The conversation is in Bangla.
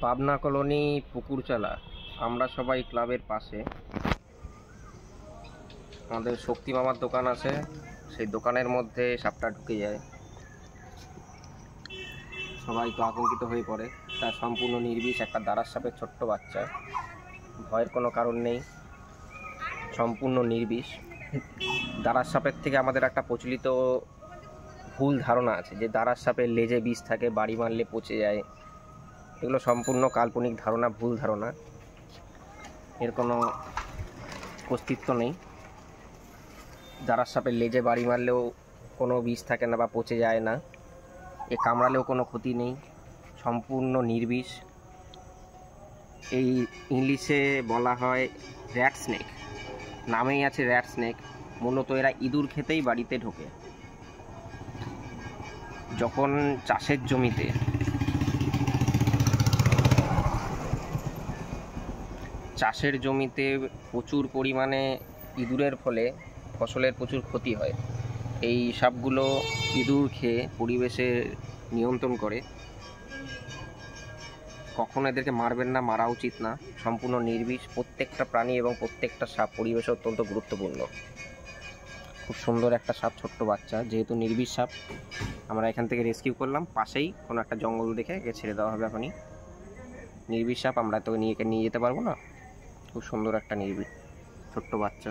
পাবনা কলোনি পুকুরচালা। আমরা সবাই ক্লাবের পাশে। আমাদের শক্তি মামার দোকান আছে, সেই দোকানের মধ্যে সাপটা ঢুকে যায়। সবাই তো আতঙ্কিত হয়ে পড়ে। তার সম্পূর্ণ নির্বিষ একটা দাঁড়ার সাপের ছোট্ট বাচ্চা, ভয়ের কোনো কারণ নেই, সম্পূর্ণ নির্বিষ। দাঁড়ার সাপের থেকে আমাদের একটা প্রচলিত ভুল ধারণা আছে যে দাঁড়ার সাপের লেজে বিষ থাকে, বাড়ি মারলে পচে যায়। এগুলো সম্পূর্ণ কাল্পনিক ধারণা, ভুল ধারণা। এর কোনো অস্তিত্ব নেই। দাঁড়ার সাপের লেজে বাড়ি মারলেও কোনো বিষ থাকে না বা পচে যায় না। এ কামড়ালেও কোনো ক্ষতি নেই, সম্পূর্ণ নির্বিষ। এই ইংলিশে বলা হয় র্যাট স্নেক, নামেই আছে র্যাট স্নেক। মূলত এরা ইঁদুর খেতেই বাড়িতে ঢোকে। যখন চাষের জমিতে প্রচুর পরিমাণে ইঁদুরের ফলে ফসলের প্রচুর ক্ষতি হয়, এই সাপগুলো ইঁদুর খেয়ে পরিবেশে নিয়ন্ত্রণ করে। কখনো এদেরকে মারবেন না, মারা উচিত না। সম্পূর্ণ নির্বিষ প্রত্যেকটা প্রাণী এবং প্রত্যেকটা সাপ পরিবেশে অত্যন্ত গুরুত্বপূর্ণ। খুব সুন্দর একটা সাপ, ছোট্ট বাচ্চা, যেহেতু নির্বিষ সাপ আমরা এখান থেকে রেস্কিউ করলাম। পাশেই কোনো একটা জঙ্গল দেখে একে ছেড়ে দেওয়া হবে। এখনই নির্বিষ সাপ, আমরা তো নিয়ে যেতে পারবো না। খুব সুন্দর একটা নির্বিষ ছোট্ট বাচ্চা।